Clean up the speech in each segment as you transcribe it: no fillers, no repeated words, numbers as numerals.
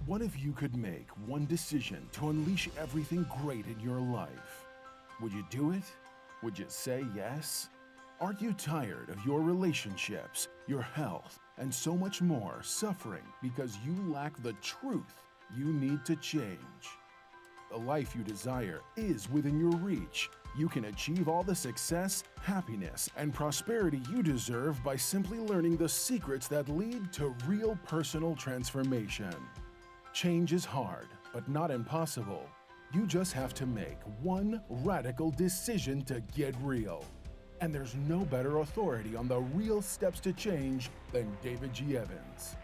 What if you could make one decision to unleash everything great in your life? Would you do it? Would you say yes? Aren't you tired of your relationships, your health, and so much more suffering because you lack the truth you need to change? The life you desire is within your reach. You can achieve all the success, happiness, and prosperity you deserve by simply learning the secrets that lead to real personal transformation. Change is hard, but not impossible. You just have to make one radical decision to get real. And there's no better authority on the real steps to change than David G. Evans.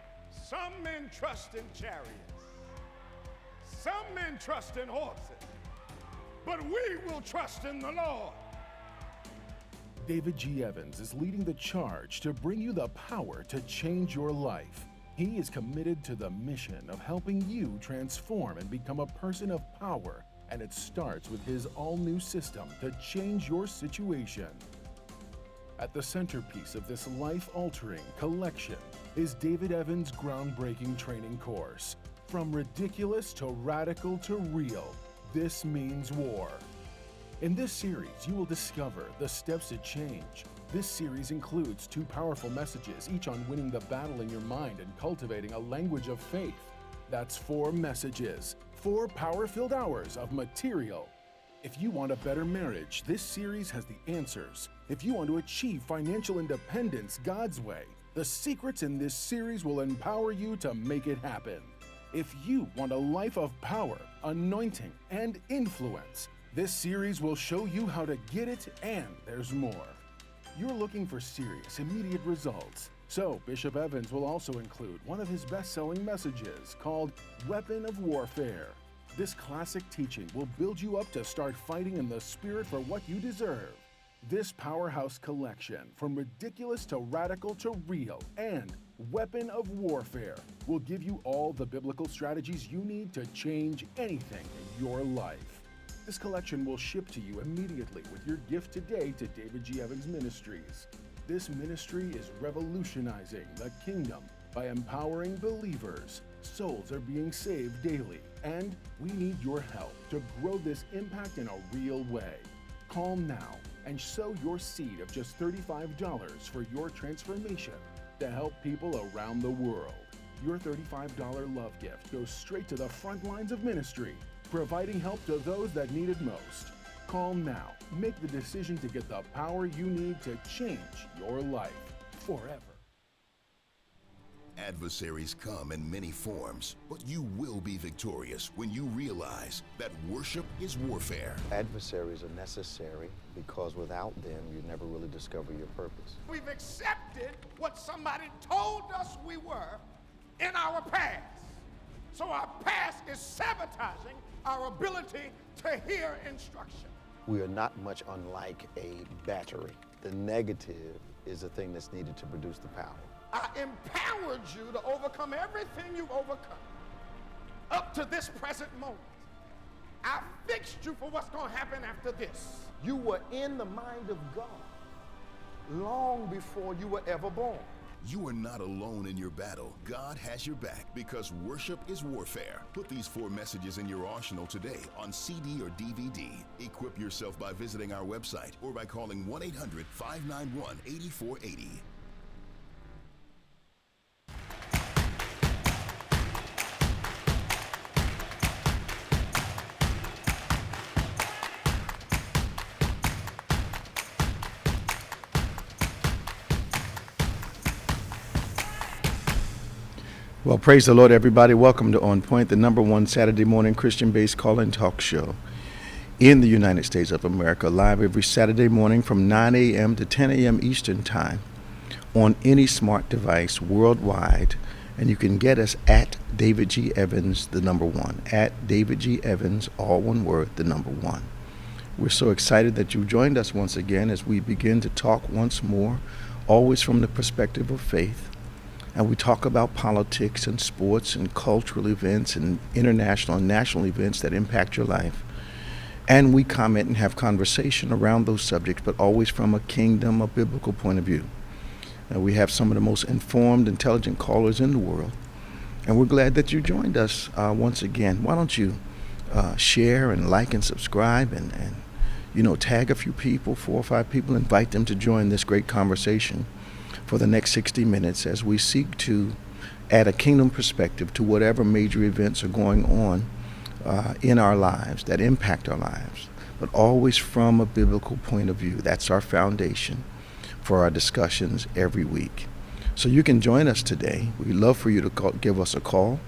Some men trust in chariots. Some men trust in horses. But we will trust in the Lord. David G. Evans is leading the charge to bring you the power to change your life. He is committed to the mission of helping you transform and become a person of power, and it starts with his all-new system to change your situation. At the centerpiece of this life-altering collection is David Evans' groundbreaking training course. From ridiculous to radical to real, this means war. In this series, you will discover the steps to change. This series includes 2 powerful messages, each on winning the battle in your mind and cultivating a language of faith. That's 4 messages, 4 power-filled hours of material. If you want a better marriage, this series has the answers. If you want to achieve financial independence God's way, the secrets in this series will empower you to make it happen. If you want a life of power, anointing, and influence, this series will show you how to get it, and there's more. You're looking for serious, immediate results. So Bishop Evans will also include one of his best-selling messages called Weapon of Warfare. This classic teaching will build you up to start fighting in the spirit for what you deserve. This powerhouse collection, from ridiculous to radical to real, and Weapon of Warfare, will give you all the biblical strategies you need to change anything in your life. This collection will ship to you immediately with your gift today to David G. Evans Ministries. This ministry is revolutionizing the kingdom by empowering believers. Souls are being saved daily, and we need your help to grow this impact in a real way. Call now and sow your seed of just $35 for your transformation to help people around the world. Your $35 love gift goes straight to the front lines of ministry, providing help to those that need it most. Call now. Make the decision to get the power you need to change your life forever. Adversaries come in many forms, but you will be victorious when you realize that worship is warfare. Adversaries are necessary because without them, you never really discover your purpose. We've accepted what somebody told us we were in our past. So our past is sabotaging our ability to hear instruction. We are not much unlike a battery. The negative is the thing that's needed to produce the power. I empowered you to overcome everything you've overcome up to this present moment. I fixed you for what's going to happen after this. You were in the mind of God long before you were ever born. You are not alone in your battle. God has your back because worship is warfare. Put these 4 messages in your arsenal today on CD or DVD. Equip yourself by visiting our website or by calling 1-800-591-8480. Well, praise the Lord, everybody. Welcome to OnPoint, the #1 Saturday morning Christian-based call-in talk show in the United States of America, live every Saturday morning from 9 a.m. to 10 a.m. Eastern Time on any smart device worldwide. And you can get us at David G. Evans, the #1, at David G. Evans, all one word, the #1. We're so excited that you joined us once again as we begin to talk once more, always from the perspective of faith. And we talk about politics and sports and cultural events and international and national events that impact your life. And we comment and have conversation around those subjects, but always from a kingdom, a biblical point of view. We have some of the most informed, intelligent callers in the world. And we're glad that you joined us once again. Why don't you share and like and subscribe and tag a few people, 4 or 5 people, invite them to join this great conversation for the next 60 minutes as we seek to add a kingdom perspective to whatever major events are going on in our lives that impact our lives, but always from a biblical point of view. That's our foundation for our discussions every week. So you can join us today. We'd love for you to give us a call,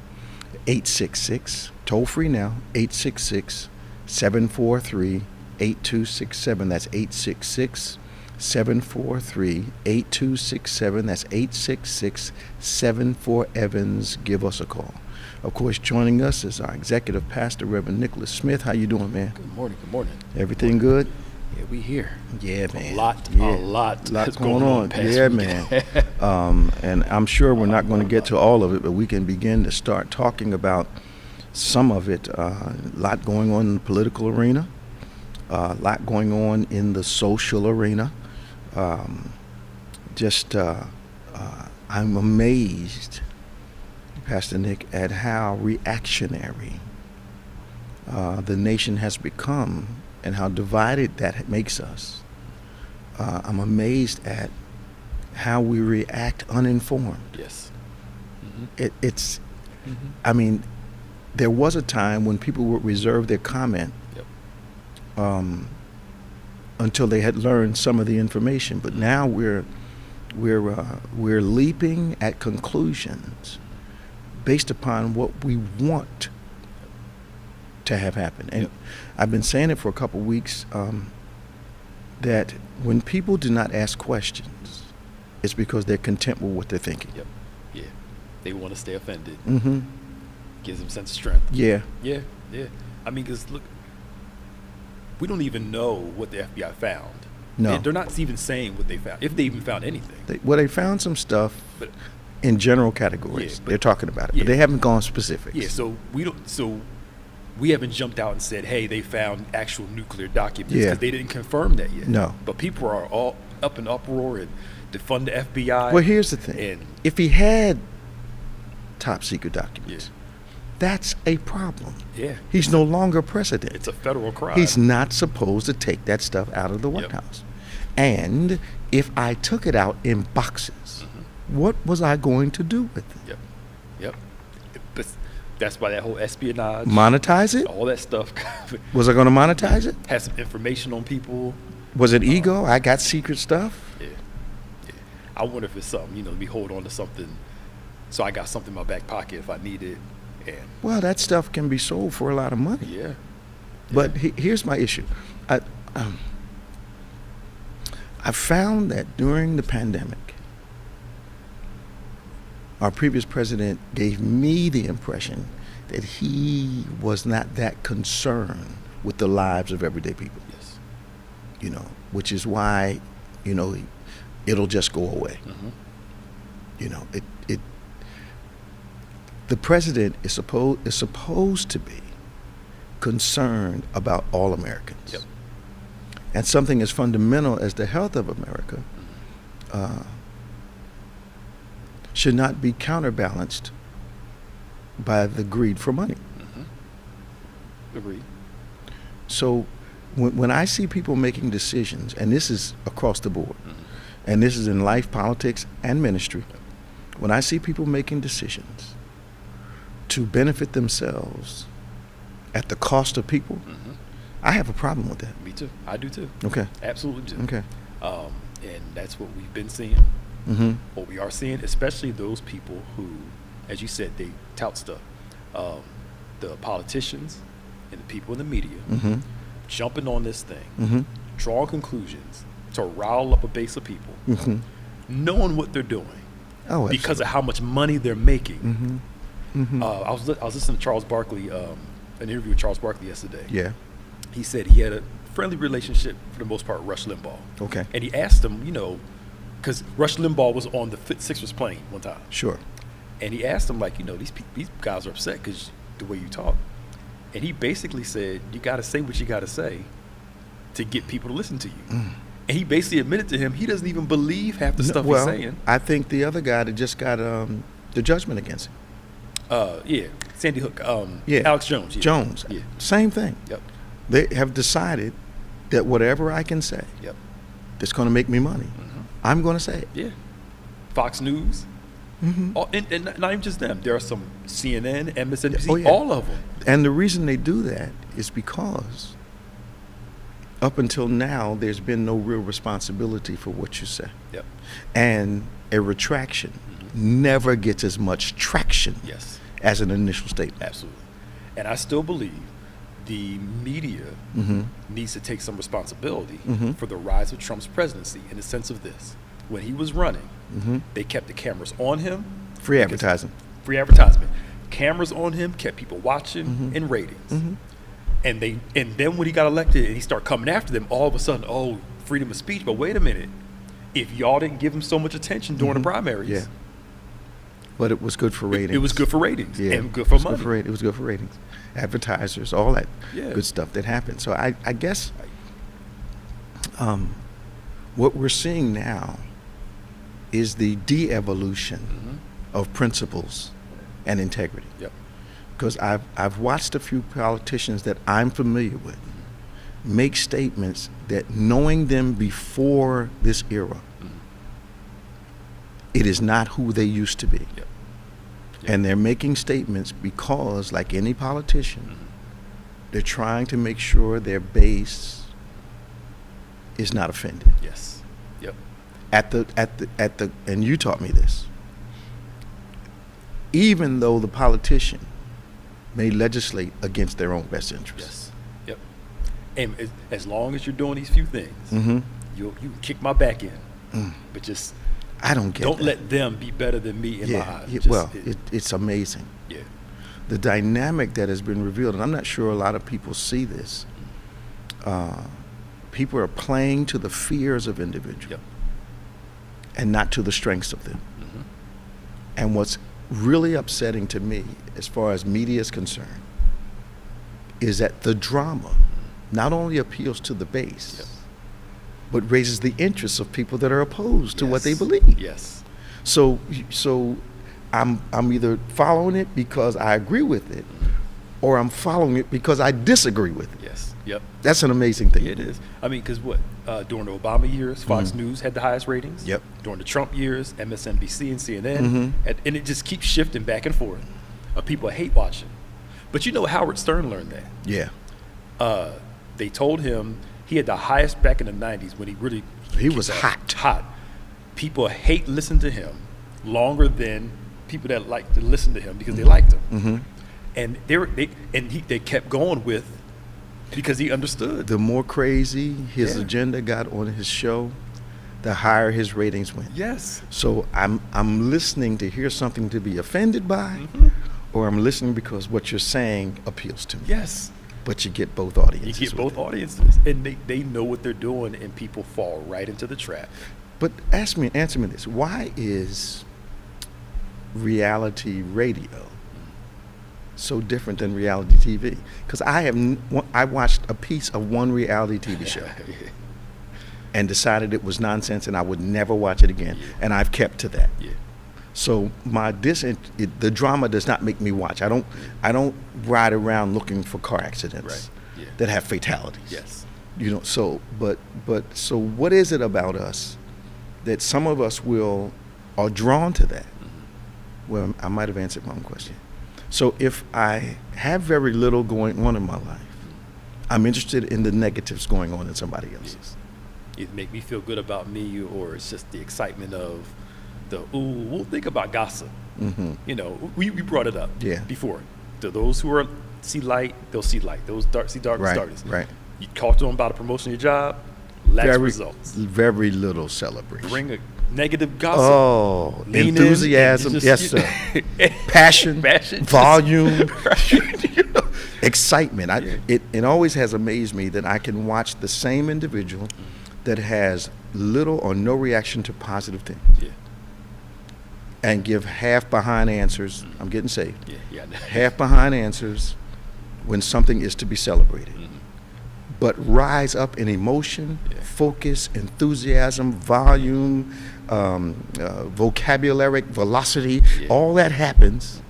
866, toll free now, 866-743-8267. That's 866-743-8267. That's 866-74-EVANS. Give us a call. Of course, joining us is our executive pastor, Reverend Nicholas Smith. How you doing, man? Good morning. Good morning. Everything good? Yeah, we here. Yeah, man. A lot that's going on. Yeah, man. And I'm sure we're not going to get to all of it, but we can begin to start talking about some of it. A lot going on in the political arena, a lot going on in the social arena. I'm amazed, Pastor Nick, at how reactionary the nation has become and how divided that makes us. I'm amazed at how we react uninformed. Yes. I mean, there was a time when people would reserve their comment until they had learned some of the information, but now we're leaping at conclusions based upon what we want to have happen. And I've been saying it for a couple of weeks, that when people do not ask questions, it's because they're content with what they're thinking. Yep. Yeah. They want to stay offended. Mm-hmm. Gives them a sense of strength. Yeah. Yeah. Yeah. I mean, because look, we don't even know what the FBI found. No. They're not even saying what they found, if they even found anything. They found some stuff in general categories. They're talking about it, but they haven't gone specifics. Yeah. So we haven't jumped out and said, hey, they found actual nuclear documents, because they didn't confirm that yet. No. But people are all up in uproar and defund the FBI. Well, here's the thing. If he had top secret documents, that's a problem. Yeah. He's no longer president. It's a federal crime. He's not supposed to take that stuff out of the White House. And if I took it out in boxes, what was I going to do with it? Yep. But that's why that whole espionage. Monetize it? All that stuff. Was I going to monetize it? Has some information on people. Was it ego? I got secret stuff? Yeah. I wonder if it's something, we hold on to something, so I got something in my back pocket if I need it. Well, that stuff can be sold for a lot of money. Yeah. But here's my issue. I found that during the pandemic, our previous president gave me the impression that he was not that concerned with the lives of everyday people. Yes. Which is why, it'll just go away. The president is supposed to be concerned about all Americans. Yep. And something as fundamental as the health of America should not be counterbalanced by the greed for money. Agreed. So when I see people making decisions, and this is across the board, and this is in life, politics, and ministry, when I see people making decisions to benefit themselves at the cost of people, I have a problem with that. Me too. I do too. Okay. Absolutely do. Okay. And that's what we've been seeing. What we are seeing, especially those people who, as you said, they tout stuff. The politicians and the people in the media jumping on this thing, drawing conclusions to rile up a base of people, knowing what they're doing because of how much money they're making. I was listening to Charles Barkley, an interview with Charles Barkley yesterday. Yeah. He said he had a friendly relationship, for the most part, with Rush Limbaugh. Okay. And he asked him, because Rush Limbaugh was on the Sixers plane one time. Sure. And he asked him, these guys are upset because the way you talk. And he basically said, you got to say what you got to say to get people to listen to you. And he basically admitted to him he doesn't even believe half the stuff he's saying. I think the other guy that just got the judgment against him. Yeah, Sandy Hook. Yeah. Alex Jones. Yeah. Jones. Yeah. Same thing. Yep. They have decided that whatever I can say Yep. that's going to make me money, I'm going to say it. Yeah. Fox News. And not even just them. There are some CNN, MSNBC, Oh, yeah. all of them. And the reason they do that is because up until now, there's been no real responsibility for what you say. Yep. And a retraction never gets as much traction Yes. as an initial statement. Absolutely. And I still believe the media needs to take some responsibility for the rise of Trump's presidency in the sense of this. When he was running, they kept the cameras on him. Free advertising. Free advertisement. Cameras on him kept people watching and ratings. And then when he got elected and he started coming after them, all of a sudden, oh, freedom of speech. But wait a minute. If y'all didn't give him so much attention during the primaries, Yeah. But it was good for ratings. it was good for ratings Yeah. and good for It was money. it was good for ratings. Advertisers, all that Yeah. good stuff that happened. So I guess what we're seeing now is the de-evolution of principles and integrity. Yep. Because I've watched a few politicians that I'm familiar with make statements that, knowing them before this era, it is not who they used to be. Yep. And they're making statements because, like any politician, they're trying to make sure their base is not offended. Yes. Yep. At the and you taught me this. Even though the politician may legislate against their own best interests. Yes. Yep. And as long as you're doing these few things, you can kick my back in, but just I don't get don't that. let them be better than me in my eyes. Yeah, Just- well, it's amazing. yeah. The dynamic that has been revealed, and I'm not sure a lot of people see this. People are playing to the fears of individuals Yep. and not to the strengths of them. And what's really upsetting to me, as far as media is concerned, is that the drama not only appeals to the base, Yep. but raises the interests of people that are opposed to what they Yes. believe. Yes. So I'm either following it because I agree with it, or I'm following it because I disagree with it. Yes. Yep. That's an amazing thing. Yeah, it is. I mean, because during the Obama years, Fox News had the highest ratings. Yep. During the Trump years, MSNBC and CNN, and it just keeps shifting back and forth. People hate watching, but you know Howard Stern learned that. Yeah. They told him he had the highest back in the '90s when he really He was kicked hot. Hot. People hate listening to him longer than people that like to listen to him because they liked him. And they kept going with because he understood. The more crazy his Yeah. agenda got on his show, the higher his ratings went. Yes. So I'm listening to hear something to be offended by, or I'm listening because what you're saying appeals to me. Yes. But you get both audiences. You get with both it. audiences, and they know what they're doing, and people fall right into the trap. But answer me this: why is reality radio so different than reality TV? Because I watched a piece of one reality TV show and decided it was nonsense, and I would never watch it again, and I've kept to that. Yeah. So the drama does not make me watch. I don't ride around looking for car accidents Right. Yeah. that have fatalities. Yes. You know, so so what is it about us that some of us are drawn to that? Well, I might have answered my own question. So if I have very little going on in my life, I'm interested in the negatives going on in somebody else's. It make me feel good about me, or it's just the excitement of we'll think about gossip. You know, we brought it up before. To those who see light, they'll see light. Those see darkness, darkness. Right. You talk to them about a promotion of your job, lacks results. Very little celebration. Bring a negative gossip. Oh, Lean in, enthusiasm, and yes, just, sir. Passion, volume, you know, excitement. It always has amazed me that I can watch the same individual that has little or no reaction to positive things. Yeah. And give half behind answers. I'm getting saved. Yeah. Half behind answers when something is to be celebrated. But rise up in emotion, focus, enthusiasm, volume, vocabulary, velocity, all that happens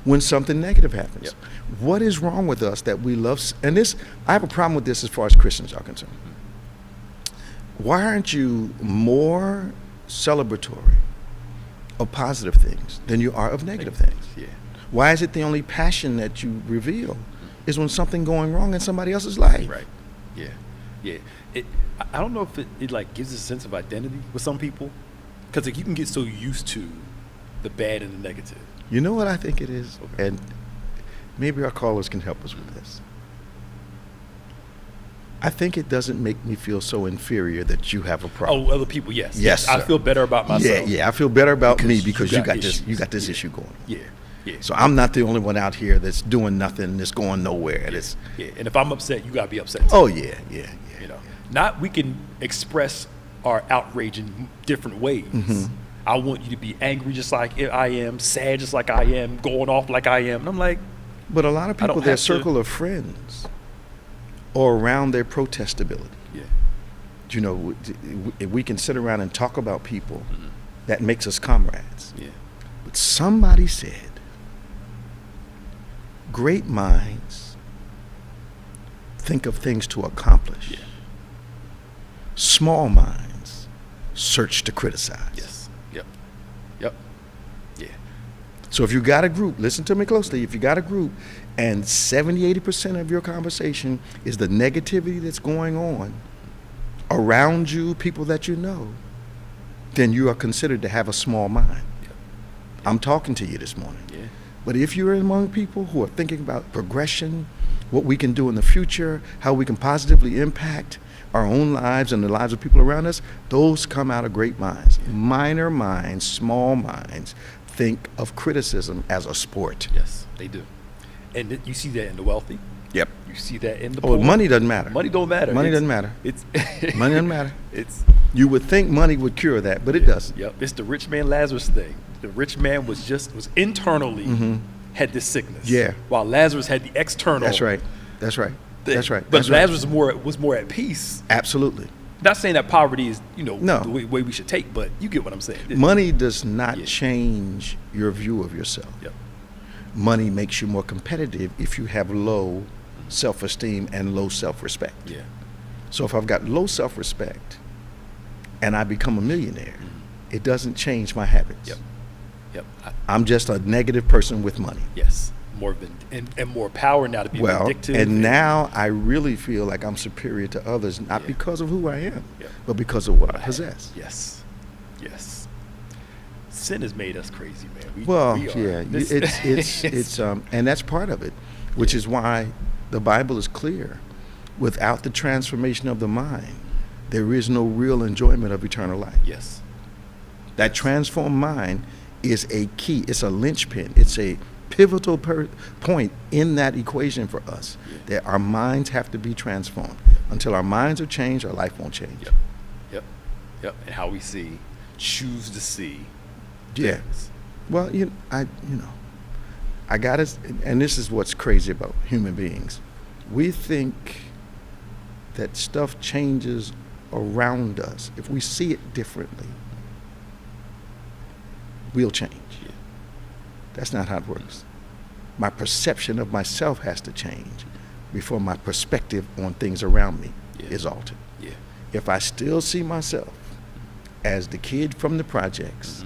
when something negative happens. Yep. What is wrong with us that we love? And this, I have a problem with this as far as Christians are concerned. Why aren't you more celebratory of positive things than you are of negative things? Yeah. Why is it the only passion that you reveal is when something going wrong in somebody else's life? Right. Yeah. Yeah. I don't know if it like gives a sense of identity with some people, because like, you can get so used to the bad and the negative. You know what I think it is? Okay. And maybe our callers can help us with this. I think it doesn't make me feel so inferior that you have a problem. Oh, other people, yes. Yes, I sir. feel better about myself. Yeah, I feel better about me Because because you you got got issues. this Yeah. issue going on. Yeah. Yeah. So I'm not the only one out here that's doing nothing, that's going nowhere. That's, Yeah. And if I'm upset, you gotta be upset too. oh yeah. You know, not we can express our outrage in different ways. Mm-hmm. I want you to be angry just like I am, sad just like I am, going off like I am. And I'm like, But a lot of I don't people, their have to- circle of friends are around their protestability. yeah, You know, we can sit around and talk about people that makes us comrades. yeah, But somebody said, great minds think of things to accomplish. yeah, Small minds search to criticize. yes, yep, yeah, So if you got a group, listen to me closely, if you got a group and 70-80% of your conversation is the negativity that's going on around you, people that you know, then you are considered to have a small mind. Yep. I'm talking to you this morning. yeah, But if you're among people who are thinking about progression, what we can do in the future, how we can positively impact our own lives and the lives of people around us, those come out of great minds. Minor minds, small minds, think of criticism as a sport. yes, they do. And you see that in the wealthy. Yep. You see that in the Oh, poor. money doesn't matter. Money don't matter. Money It's- doesn't matter. It's Money doesn't matter. It's You would think money would cure that, but it doesn't. Yep, it's the rich man Lazarus thing. The rich man was internally had this sickness. Mm-hmm. Yeah. While Lazarus had the external. That's right. That's right. thing. That's right. But That's right. Lazarus was more at peace. Absolutely. Not saying that poverty is No. the way we should take, but you get what I'm saying. Money does not Yeah. change your view of yourself. Yep. Money makes you more competitive if you have low self-esteem and low self-respect. Yeah. So if I've got low self-respect and I become a millionaire, it doesn't change my habits. Yep. Yep. I'm just a negative person with money. Yes. More and more power now to be Well, vindictive. and now I really feel like I'm superior to others, not Yeah. because of who I am, Yeah. but because of what I possess. Yes. Yes. Sin has made us crazy, man. Well, we are. yeah, it's and that's part of it, which is why the Bible is clear. Without the transformation of the mind, there is no real enjoyment of eternal life. Yes. That transformed mind is a key. It's a linchpin. It's a pivotal point in that equation for us. That our minds have to be transformed. Until our minds are changed, our life won't change. Yep. Yep. Yep. And how we choose to see. Yeah. things. Well, I got it, and this is what's crazy about human beings. We think that stuff changes around us. If we see it differently, we'll change. Yeah. That's not how it works. My perception of myself has to change before my perspective on things around me is altered. Yeah. If I still see myself as the kid from the projects,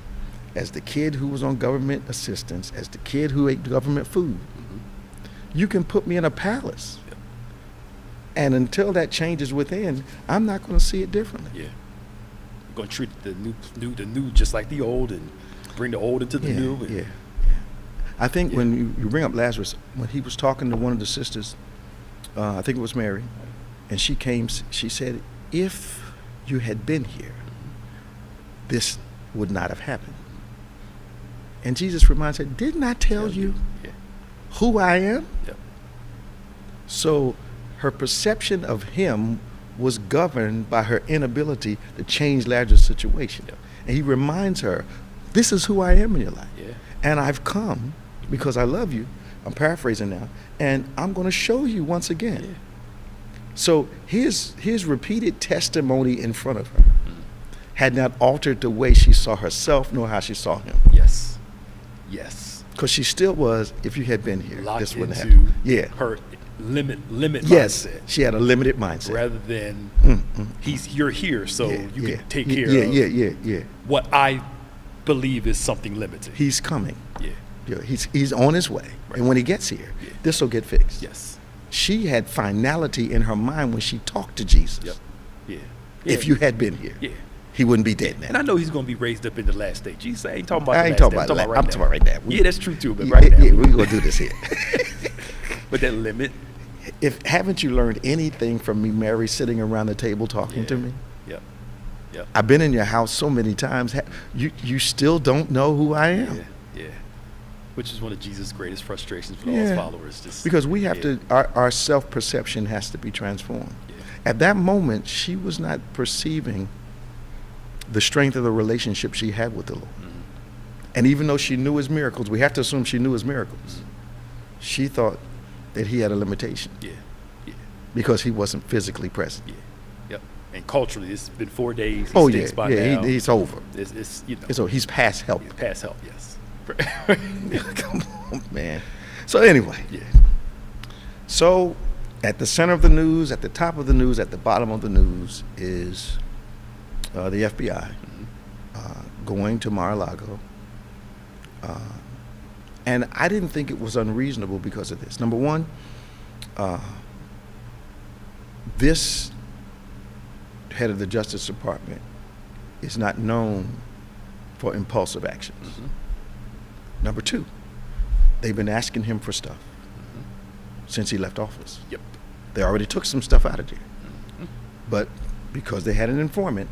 as the kid who was on government assistance, as the kid who ate government food, you can put me in a palace. Yep. And until that changes within, I'm not going to see it differently. Yeah. We're gonna treat the new just like the old, and bring the old into the new. And, Yeah. I think when you bring up Lazarus, when he was talking to one of the sisters, I think it was Mary, and she came, she said, if you had been here, this would not have happened. And Jesus reminds her, didn't I tell you Yeah. who I am? Yep. So her perception of him was governed by her inability to change Lazarus' situation. Yep. And he reminds her, this is who I am in your life. Yeah. And I've come because I love you. I'm paraphrasing now. And I'm going to show you once again. Yeah. So his repeated testimony in front of her had not altered the way she saw herself nor how she saw him. Yes. Yes. Because she still was, if you had been here, Locked this wouldn't into happen. Yeah. her limit Yes, mindset. she had a limited mindset. Rather than you're here, so you can take care of what I believe is something limited. He's coming. Yeah. Yeah, he's on his way. Right. And when he gets here, this will get fixed. Yes. She had finality in her mind when she talked to Jesus. Yep. Yeah. If you had been here, Yeah. he wouldn't be dead now. And I know he's going to be raised up in the last day. Jesus ain't talking about I the ain't last talking day. about I'm talking about right now. Yeah, that's true too, but right now. Yeah, we're going to do this here. But that limit. Haven't you learned anything from me, Mary, sitting around the table talking to me? Yep. Yep. I've been in your house so many times. You still don't know who I am. Yeah. Yeah. Which is one of Jesus' greatest frustrations with all his followers. Just, because we have to, our self-perception has to be transformed. Yeah. At that moment, she was not perceiving the strength of the relationship she had with the Lord. And even though she knew his miracles, we have to assume she knew his miracles. She thought that he had a limitation. Yeah. Yeah. Because he wasn't physically present. Yeah. Yep. And culturally, it's been 4 days. Oh, stinks yeah. by Yeah, now. he's over. It's you know. So he's past help. Past help, yes. Come on, man. So anyway. Yeah. So at the center of the news, at the top of the news, at the bottom of the news is the FBI going to Mar-a-Lago. And I didn't think it was unreasonable because of this. Number one, this head of the Justice Department is not known for impulsive actions. Number two, they've been asking him for stuff since he left office. Yep. They already took some stuff out of there. But because they had an informant,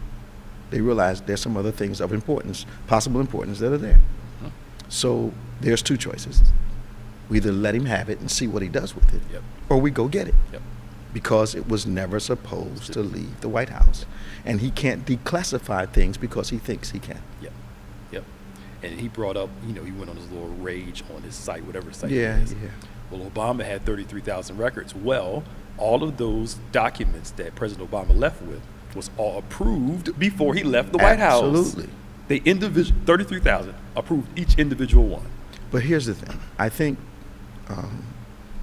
they realized there's some other things of importance, possible importance, that are there. So there's two choices. We either let him have it and see what he does with it, or we go get it. Yep. Because it was never supposed to leave the White House. And he can't declassify things because he thinks he can. Yep. Yep. And he brought up, he went on his little rage on his site, whatever site Yeah, it is. yeah. Well, Obama had 33,000 records. Well, all of those documents that President Obama left with was all approved before he left the White House. Absolutely. They 33,000 approved each individual one. But here's the thing. I think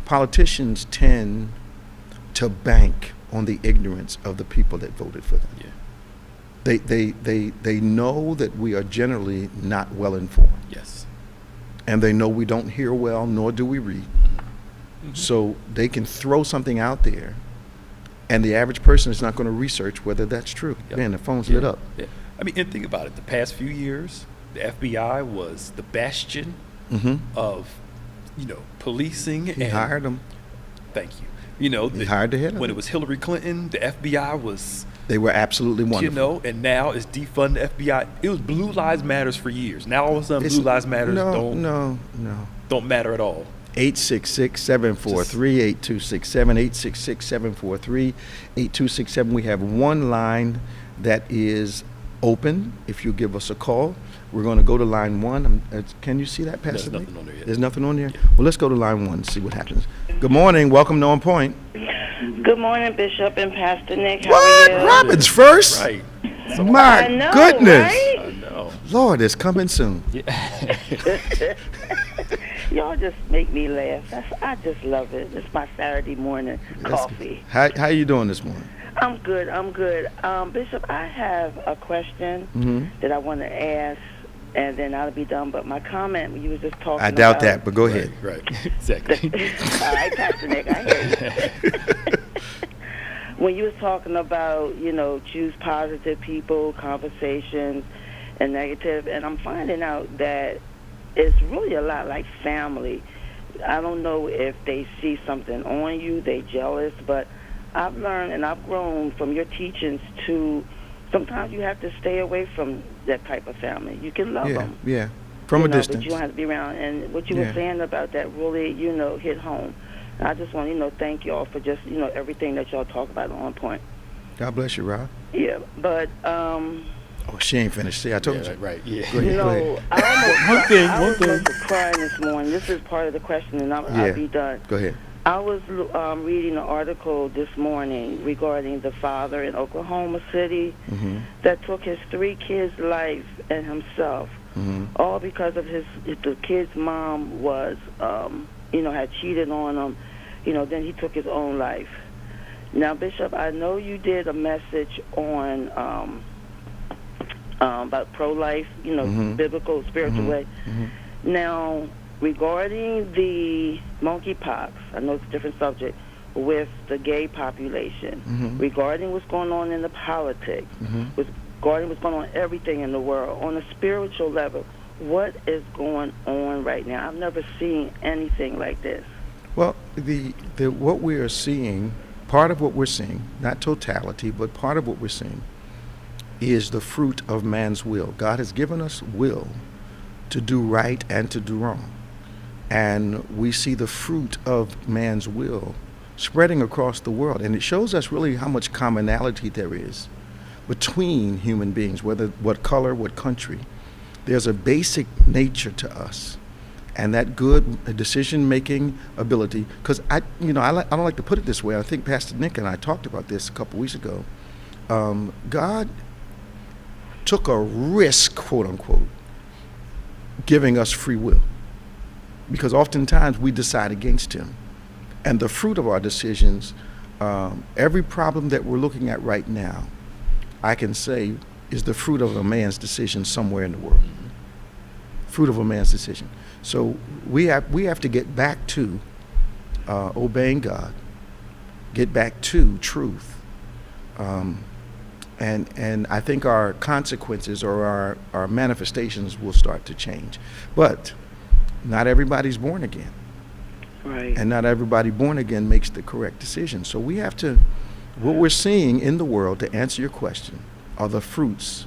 politicians tend to bank on the ignorance of the people that voted for them. Yeah. They know that we are generally not well informed. Yes. And they know we don't hear well, nor do we read. So they can throw something out there, and the average person is not going to research whether that's true. Yep. Man, the phone's lit up. Yeah. I mean, and think about it. The past few years, the FBI was the bastion of, policing. He hired them. Thank you. He hired the head of when it. it was Hillary Clinton, the FBI was, They were absolutely wonderful. and now it's defund the FBI. It was Blue Lives Matters for years. Now all of a sudden, Blue Lives Matters don't matter at all. 866-743-8267, 866-743-8267. We have one line that is open. If you give us a call, we're going to go to line one. Can you see that, Pastor? There's nothing on there yet. There's nothing on there? Yeah. Well, let's go to line one and see what happens. Good morning. Welcome to On Point. Good morning, Bishop and Pastor Nick. How What? are you? Robin's first? Right. My I know, goodness. right? I know. Lord, it's coming soon. Y'all just make me laugh. I just love it. It's my Saturday morning coffee. How you doing this morning? I'm good. Bishop, I have a question that I want to ask, and then I'll be done. But my comment, when you were just talking I doubt about, that, but go ahead. Right. Exactly. All right, Pastor Nick, I hear you. When you was talking about, choose positive people, conversations, and negative, and I'm finding out that it's really a lot like family. I don't know if they see something on you, they jealous, but I've learned and I've grown from your teachings to sometimes you have to stay away from that type of family. You can love them. Yeah, from a distance. But you don't have to be around. And what you were saying about that really, hit home. I just want to, thank y'all for just, everything that y'all talk about on Point. God bless you, Rob. Yeah, but Oh, she ain't finished. See, I told you. Right. Yeah. Go ahead, go ahead. I almost One I was thing. close to crying this morning. This is part of the question, and I'll be done. Go ahead. I was reading an article this morning regarding the father in Oklahoma City that took his 3 kids' life and himself all because of the kid's mom was, had cheated on him. Then he took his own life. Now, Bishop, I know you did a message on about pro-life, biblical, spiritual way. Now, regarding the monkeypox, I know it's a different subject, with the gay population, regarding what's going on in the politics, regarding what's going on everything in the world, on a spiritual level, what is going on right now? I've never seen anything like this. Well, what we are seeing, part of what we're seeing, not totality, but part of what we're seeing, is the fruit of man's will. God has given us will to do right and to do wrong. And we see the fruit of man's will spreading across the world. And it shows us really how much commonality there is between human beings, whether what color, what country. There's a basic nature to us. And that good decision-making ability, because I don't like to put it this way. I think Pastor Nick and I talked about this a couple weeks ago. God took a risk, quote unquote, giving us free will, because oftentimes we decide against him. And the fruit of our decisions, every problem that we're looking at right now, I can say is the fruit of a man's decision somewhere in the world. Fruit of a man's decision. So we have to get back to obeying God, get back to truth, and I think our consequences or our manifestations will start to change. But not everybody's born again. Right. And not everybody born again makes the correct decision. So we have to, what we're seeing in the world, to answer your question, are the fruits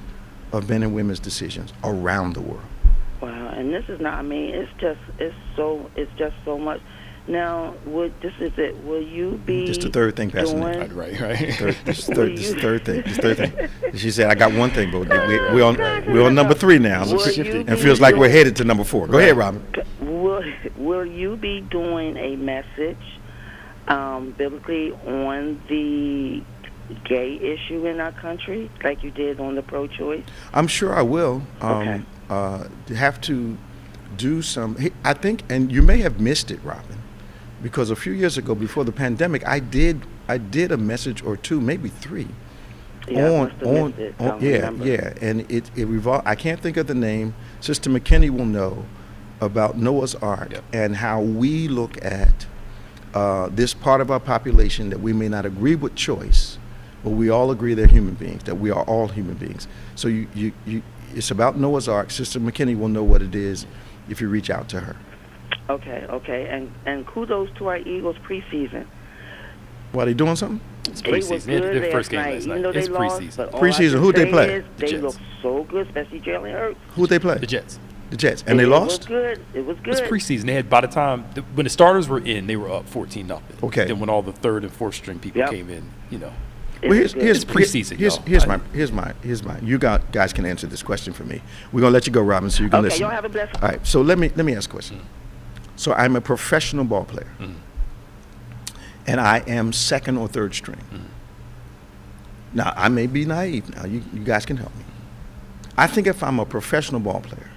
of men and women's decisions around the world. Wow, and this is not, it's just so much. Now, this is it. Will you be just the third thing, Pastor Nick. Right. This third thing. She said, I got one thing, but we're on number 3 now. And it feels like we're headed to number 4. Go ahead, Robin. Will you be doing a message biblically on the gay issue in our country, like you did on the pro-choice? I'm sure I will. Okay. Have to do some, I think, and you may have missed it, Robin, because a few years ago, before the pandemic, I did a message or 2, maybe 3, and it revolved. I can't think of the name. Sister McKinney will know about Noah's Ark and how we look at this part of our population that we may not agree with choice, but we all agree they're human beings, that we are all human beings. So you it's about Noah's Ark. Sister McKinney will know what it is if you reach out to her. Okay. And kudos to our Eagles preseason. Why, they doing something? It's preseason. Their first game last night. It's preseason. Preseason. Who'd they play? They look so good, especially Jalen Hurts. Who'd they play? The Jets. And they lost? It was good. It's preseason. They had, by the time when the starters were in, they were up 14-0. Okay. Then when all the third and fourth string people came in, Well, here's preseason. Here's my. You guys can answer this question for me. We're gonna let you go, Robin, so you can listen. Okay, y'all have a blessed. All right. So let me ask a question. So I'm a professional ball player, and I am second or third string. Now I may be naive. Now you guys can help me. I think if I'm a professional ball player,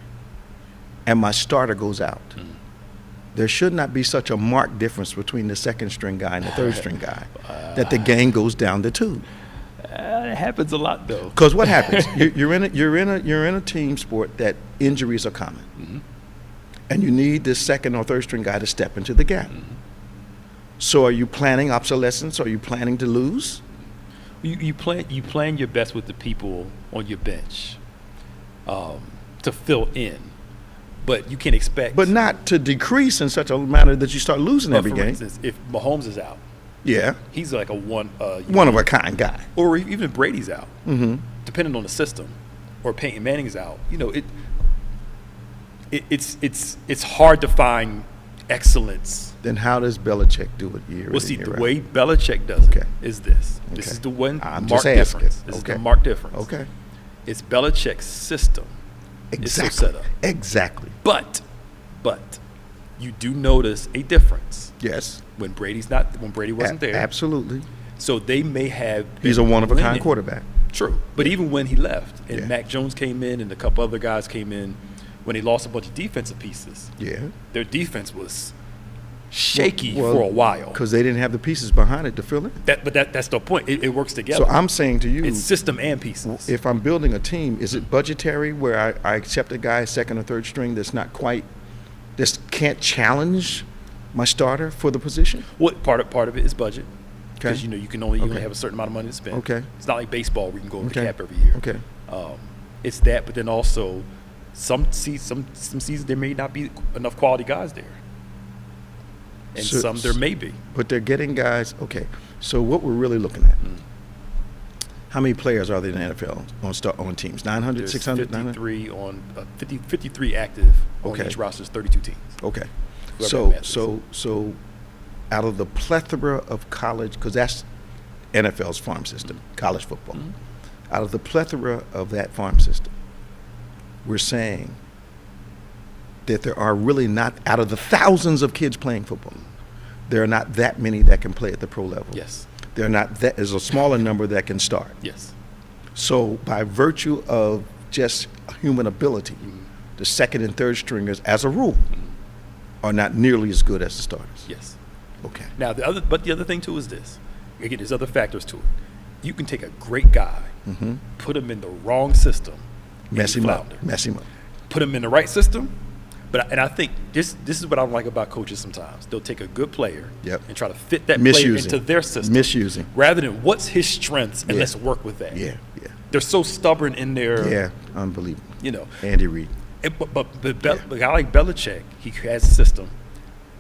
and my starter goes out, there should not be such a marked difference between the second string guy and the third string guy that the game goes down the tube. It happens a lot, though. Because what happens? You're in a team sport that injuries are common, and you need this second or third string guy to step into the gap. So are you planning obsolescence? Are you planning to lose? You plan your best with the people on your bench to fill in. But you can expect, but not to decrease in such a manner that you start losing every game. For instance, if Mahomes is out, he's like a one of a kind guy, or even if Brady's out, depending on the system, or Peyton Manning's out, it's hard to find excellence. Then how does Belichick do it year? Well, see, the way Belichick does it is this. Okay. This is the one marked difference. This is the marked difference. Okay, it's Belichick's system. Exactly. It's so set up. Exactly. But you do notice a difference. Yes. When Brady wasn't there. Absolutely. So they may have. He's a one-of-a-kind quarterback. True. But even when he left and Mac Jones came in and a couple other guys came in, when they lost a bunch of defensive pieces, their defense was shaky well, for a while because they didn't have the pieces behind it to fill in. But that's the point. It works together. So I'm saying to you, it's system and pieces. If I'm building a team, is it budgetary where I accept a guy second or third string that's not quite, this can't challenge my starter for the position? Well, part of it is budget. Okay. Because you can only have a certain amount of money to spend. Okay. It's not like baseball where you can go over the Okay. cap every year. Okay. It's that, but then also some seasons there may not be enough quality guys there. And So- some there may be. But they're getting guys. Okay. So what we're really looking at? How many players are there in the NFL on teams? 900, There's 600, 900? 53 on 53 active on Okay. each roster. 32 teams. Okay. Whoever that So matters. so out of the plethora of college, because that's NFL's farm system, college football. Out of the plethora of that farm system, we're saying that there are really not, out of the thousands of kids playing football, there are not that many that can play at the pro level. Yes. There are not that, there's a smaller number that can start. Yes. So by virtue of just human ability, the second and third stringers, as a rule, are not nearly as good as the starters. Yes. Okay. Now the other thing too is this. Again, there's other factors to it. You can take a great guy, put him in the wrong system, Mess and him he up. flounder. Mess him up. Put him in the right system. But I think this is what I don't like about coaches sometimes. They'll take a good player and try to fit that player into their system. Misusing. Rather than what's his strengths and Yeah. let's work with that. Yeah. They're so stubborn in their Yeah. Unbelievable. you know. Andy Reid. But a guy like Belichick, he has a system.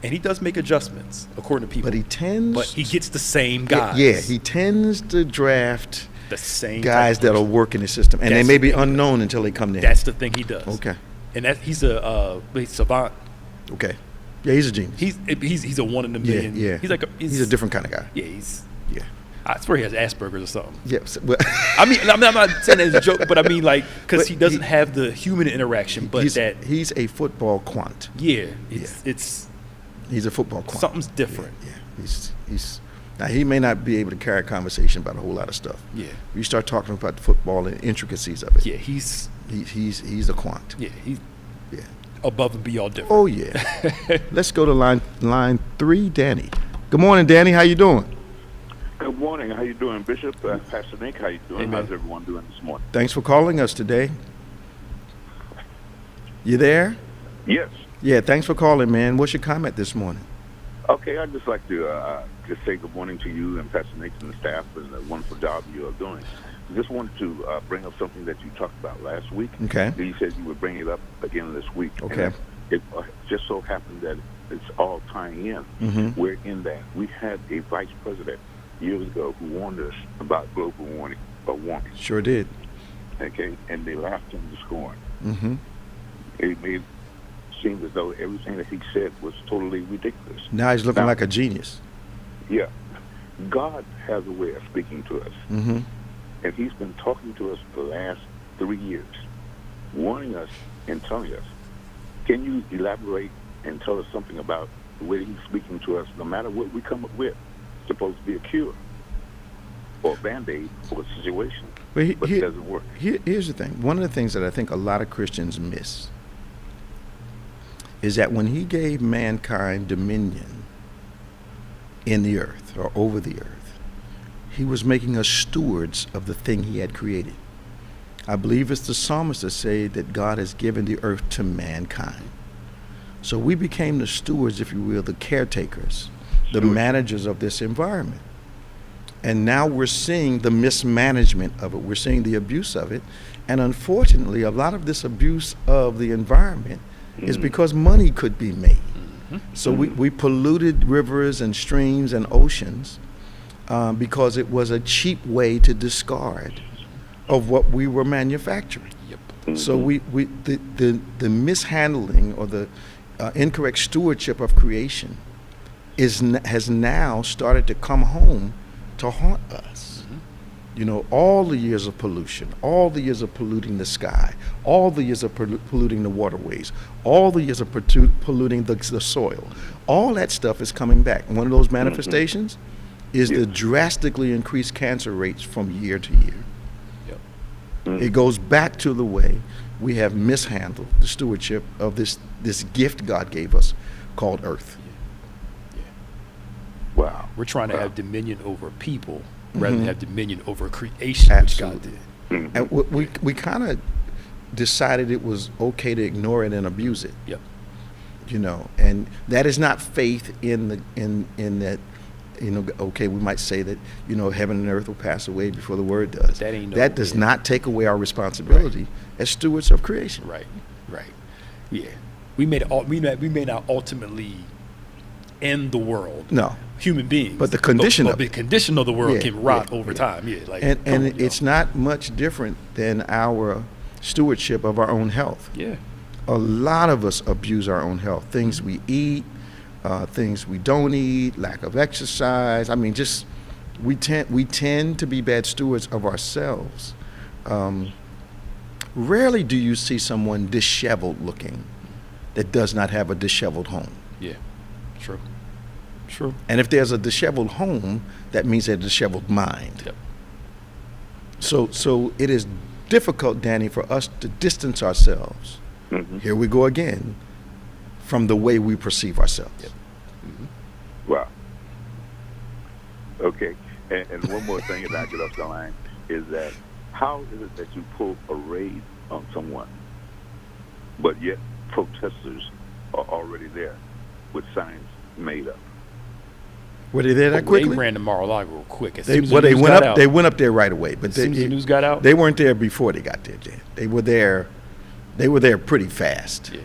And he does make adjustments according to people. But he gets the same guys. Yeah, he tends to draft the same guys that'll work in his system, and they may be unknown until they come there. That's the thing he does. Okay. And he's a savant. Okay. Yeah, he's a genius. He's a one in a million. Yeah. He's a different kind of guy. Yeah, I swear he has Asperger's or something. Yes. Well, I mean, I'm not saying that as a joke, but I mean, like, because he doesn't have the human interaction, but he's a football quant. Yeah, he's a football quant. Something's different. Yeah. He's now he may not be able to carry a conversation about a whole lot of stuff. Yeah. You start talking about the football and intricacies of it. Yeah, he's a quant. Yeah, he's above and beyond different. Oh yeah. Let's go to line 3, Danny. Good morning, Danny. How you doing? Good morning. How you doing, Bishop? Pastor Nick, how you doing? How's everyone doing this morning? Thanks for calling us today. You there? Yes. Yeah, thanks for calling, man. What's your comment this morning? Okay, I'd just like to just say good morning to you and Pastor Nick and the staff and the wonderful job you are doing. I just wanted to bring up something that you talked about last week. Okay. You said you would bring it up again this week. Okay. And it just so happened that it's all tying in. We're in that. We had a vice president years ago who warned us about global warming. Sure did. Okay, and they laughed him to scorn. Mm-hmm. It made it seem as though everything that he said was totally ridiculous. Now he's looking like a genius. Yeah. God has a way of speaking to us. Mm-hmm. And he's been talking to us for the last 3 years, warning us and telling us. Can you elaborate and tell us something about the way he's speaking to us, no matter what we come up with? It's supposed to be a cure or a Band-Aid for a situation, but it doesn't work. Here's the thing. One of the things that I think a lot of Christians miss is that when he gave mankind dominion in the earth or over the earth, he was making us stewards of the thing he had created. I believe it's the psalmist that say that God has given the earth to mankind. So we became the stewards, if you will, the caretakers, the managers of this environment. And now we're seeing the mismanagement of it. We're seeing the abuse of it. And unfortunately, a lot of this abuse of the environment is because money could be made. So we polluted rivers and streams and oceans because it was a cheap way to discard of what we were manufacturing. So the mishandling or the incorrect stewardship of creation has now started to come home to haunt us. You know, all the years of pollution, all the years of polluting the sky, all the years of polluting the waterways, all the years of polluting the soil, all that stuff is coming back. And one of those manifestations is the drastically increased cancer rates from year to year. It goes back to the way we have mishandled the stewardship of this gift God gave us called earth. Wow. We're trying to Wow. have dominion over people rather than have dominion over creation, Absolutely. which God did. And we kind of decided it was okay to ignore it and abuse it. Yep. You know, and that is not faith in that. You know, okay, we might say that, you know, heaven and earth will pass away before the word does. That ain't no that does way. not take away our responsibility as stewards of creation. Right. Yeah. We may not ultimately end the world. No. Human beings. But the condition but of the it. condition of the world Yeah, can rot yeah, over yeah. time. Yeah. Like, And come on, it's y'all. not much different than our stewardship of our own health. Yeah. A lot of us abuse our own health. Things we eat, things we don't eat, lack of exercise. I mean, just we tend to be bad stewards of ourselves. Rarely do you see someone disheveled looking that does not have a disheveled home. Yeah. True. And if there's a disheveled home, that means a disheveled mind. Yep. So it is difficult, Danny, for us to distance ourselves. Mm-hmm. Here we go again, from the way we perceive ourselves. Yep. Wow. Okay. And one more thing as I get off the line is that how is it that you pull a raid on someone, but yet protesters are already there with signs made up? Were they there that They quickly? ran to Mar-a-Lago real quick. As They, soon as well, the they news went got up. out. They went up there right away. But As soon as the news got out? they weren't there before they got there, Jan. They were there. They were there pretty fast. Yeah.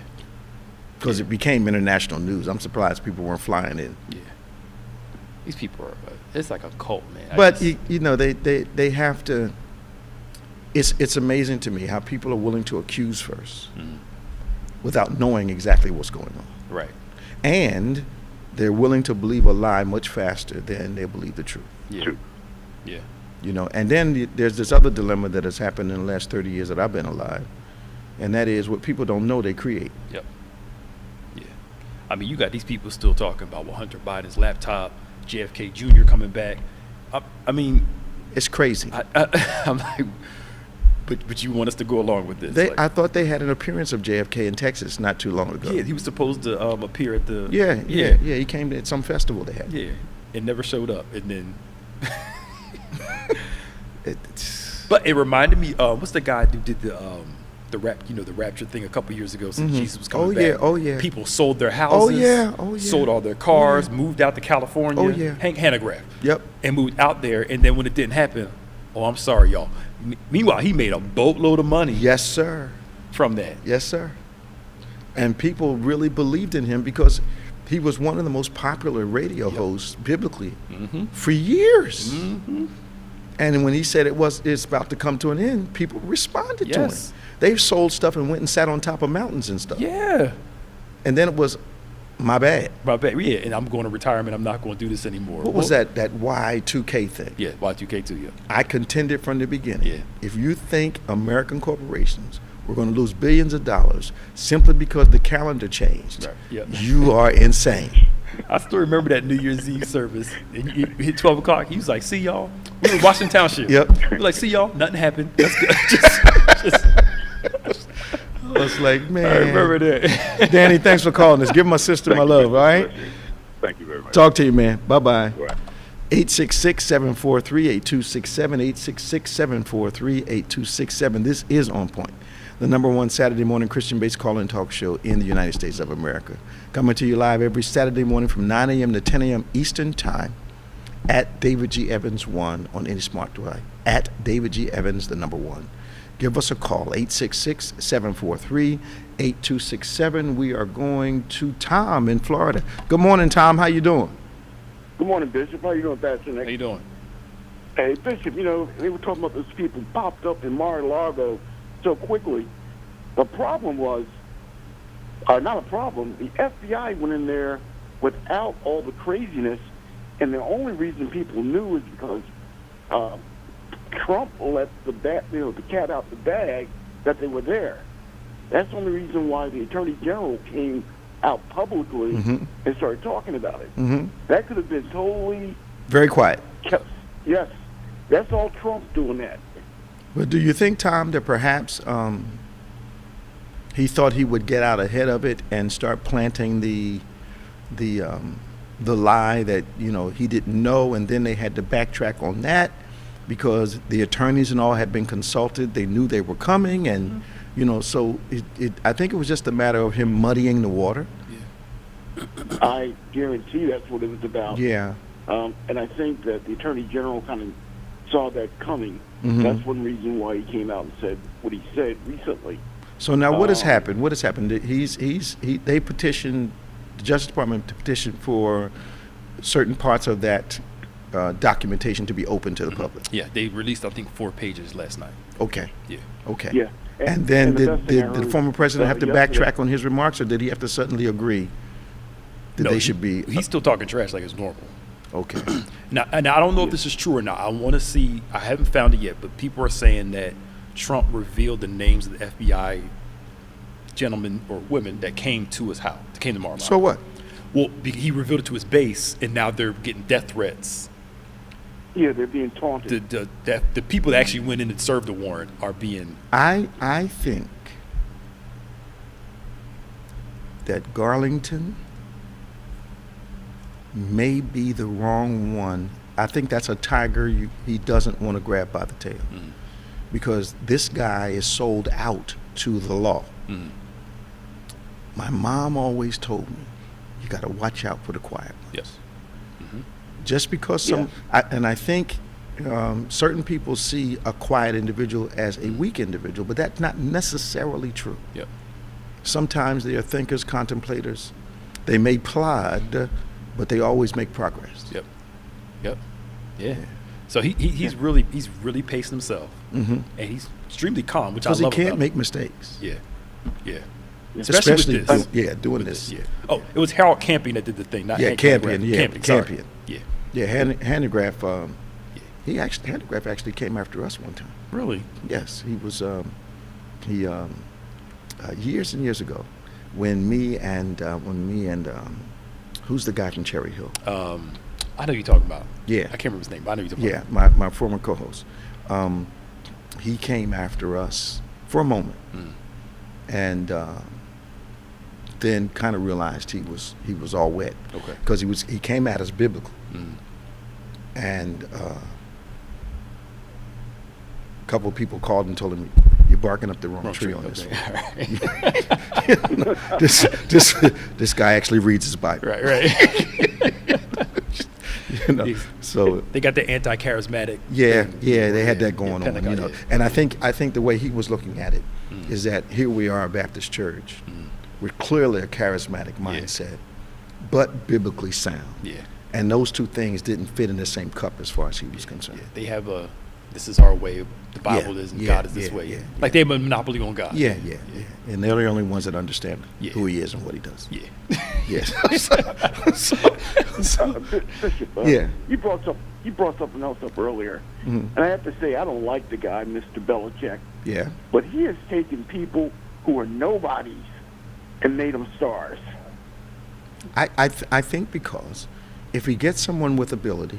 Because it became international news. I'm surprised people weren't flying in. Yeah. These people are. It's like a cult, man. But you know, they have to. It's amazing to me how people are willing to accuse first, without knowing exactly what's going on, Right. and they're willing to believe a lie much faster than they believe the truth. Yeah. True. Yeah. You know, and then there's this other dilemma that has happened in the last 30 years that I've been alive, and that is what people don't know they create. Yep. Yeah. I mean, you got these people still talking about Hunter Biden's laptop, JFK Jr. coming back. I mean, It's crazy. I'm like, but you want us to go along with this? I thought they had an appearance of JFK in Texas not too long ago. Yeah, he was supposed to appear at the. Yeah. He came to some festival they had. Yeah, it never showed up, and then. It's, But it reminded me. What's the guy who did the rap? You know, the rapture thing a couple years ago. Since Jesus was coming back. Oh yeah. People sold their houses. yeah. Sold all their cars. Moved out to California. Oh, yeah. Hank Hanegraaff. Yep. And moved out there, and then when it didn't happen, oh, I'm sorry, y'all. Meanwhile, he made a boatload of money. Yes, sir. From that. Yes, sir. And people really believed in him because he was one of the most popular radio hosts biblically for years. And when he said it's about to come to an end, people responded to him. They've sold stuff and went and sat on top of mountains and stuff. Yeah. And then it was, my bad. Yeah, and I'm going to retirement. I'm not going to do this anymore. What was that Y2K thing? Yeah, Y2K2, yeah. I contended from the beginning. Yeah. If you think American corporations were going to lose billions of dollars simply because the calendar changed, Right, yeah. you are insane. I still remember that New Year's Eve service. And you hit 12 o'clock. He was like, see y'all. We were in Washington Township. Yep. We were like, see y'all. Nothing happened. That's good. just I was like, man. I remember that. Danny, thanks for calling us. Give my sister my love, all right? Thank you very much. Talk to you, man. Bye-bye. All right. 866-743-8267, 866-743-8267. This is On Point, the #1 Saturday morning Christian-based call-in talk show in the United States of America. Coming to you live every Saturday morning from 9 a.m. to 10 a.m. Eastern Time at David G. Evans 1 on any smart device. At David G. Evans, the #1. Give us a call, 866-743-8267. We are going to Tom in Florida. Good morning, Tom. How you doing? Good morning, Bishop. How you doing, Pastor Nick? How you doing? Hey, Bishop, you know, they were talking about those people popped up in Mar-a-Lago so quickly. The problem was, not a problem, the FBI went in there without all the craziness, and the only reason people knew is because Trump let the cat out the bag that they were there. That's the only reason why the Attorney General came out publicly and started talking about it. That could have been totally very quiet. Yes, that's all Trump doing that. But do you think, Tom, that perhaps he thought he would get out ahead of it and start planting the lie that, you know, he didn't know, and then they had to backtrack on that because the attorneys and all had been consulted. They knew they were coming, and you know, so I think it was just a matter of him muddying the water. I guarantee that's what it was about. Yeah. And I think that the Attorney General kind of saw that coming. Mhm. That's one reason why he came out and said what he said recently. So now what has happened? What has happened? They petitioned, the Justice Department to petition for certain parts of that documentation to be open to the public. Yeah, they released, I think, 4 pages last night. Okay. Yeah. Okay. Yeah. And then the best thing I did the heard, former president have to yesterday- backtrack on his remarks, or did he have to suddenly agree that No, they he- should be? He's still talking trash like it's normal. Okay. Now, and I don't know if this is true or not. I want to see. I haven't found it yet, but people are saying that Trump revealed the names of the FBI gentlemen or women that came to his house, came to Mar-a-Lago. So what? Well, he revealed it to his base, and now they're getting death threats. Yeah, they're being taunted. The people that actually went in and served the warrant are being. I think that Garlington may be the wrong one. I think that's a tiger he doesn't want to grab by the tail, because this guy is sold out to the law. My mom always told me, you got to watch out for the quiet ones. Yes. Just because I think certain people see a quiet individual as a weak individual, but that's not necessarily true. Yep. Sometimes they are thinkers, contemplators. They may plod, but they always make progress. Yep. Yeah. So he's really pacing himself, and he's extremely calm, which I love. Because he can't about make him. mistakes. Yeah. Especially with this. doing With this. Yeah. Oh, it was Harold Campion that did the thing, not Hank Campion. Hanegraaff. Sorry. Campion. Yeah. Yeah, Hanegraaff. Hanegraaff actually came after us one time. Really? Yes, he was. Years and years ago, when me and who's the guy from Cherry Hill? I know who you're talking about. Yeah. I can't remember his name, but I know who you're talking about. Yeah, my former co-host. He came after us for a moment, and then kind of realized he was all wet. Okay. Because he came at us biblical, and a couple of people called and told him, "You're barking up the wrong tree on this one." This guy actually reads his Bible. Right. You know, so they got the anti-charismatic. yeah, thing. they had that going on, Pentagon, you know. yeah. And I think the way he was looking at it is that here we are, a Baptist church. We're clearly a charismatic mindset, but biblically sound. Yeah. And those two things didn't fit in the same cup as far as he was concerned. Yeah. They have this is our way. The Bible is, and God is this way. Yeah, like they have a monopoly on God. Yeah. And they're the only ones that understand who he is and what he does. Yeah. Yes. Bishop, Yeah. You brought something else up earlier, and I have to say I don't like the guy, Mr. Belichick. Yeah. But he has taken people who are nobodies and made them stars. I think because if he gets someone with ability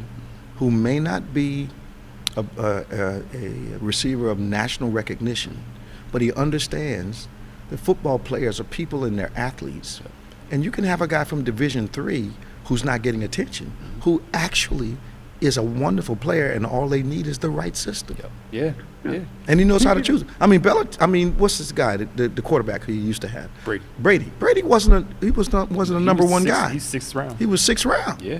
who may not be a receiver of national recognition, but he understands that football players are people and they're athletes, and you can have a guy from Division III who's not getting attention, who actually is a wonderful player, and all they need is the right system. Yeah. And he knows how to choose. I mean, what's this guy, the quarterback he used to have? Brady. Brady wasn't a number one guy. He's sixth round. He was sixth round. Yeah.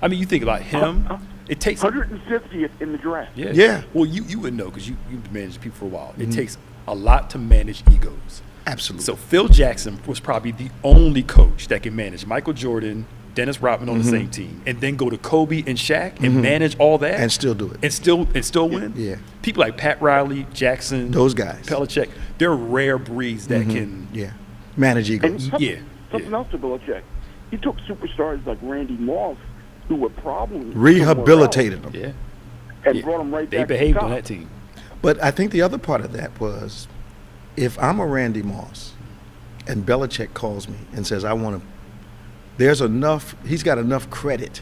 I mean, you think about him. It takes 150th in the draft. Yeah. Well, you would know because you've managed people for a while. It takes a lot to manage egos. Absolutely. So Phil Jackson was probably the only coach that can manage Michael Jordan, Dennis Rodman on the same team, and then go to Kobe and Shaq and manage all that and still do it and still win. Yeah. People like Pat Riley, Jackson, those guys, Belichick, they're rare breeds that can manage egos. Something else to Belichick. He took superstars like Randy Moss, who were problems, rehabilitated them, and brought them right they back. They behaved to the on top. that team. But I think the other part of that was, if I'm a Randy Moss, and Belichick calls me and says, "I want to," he's got enough credit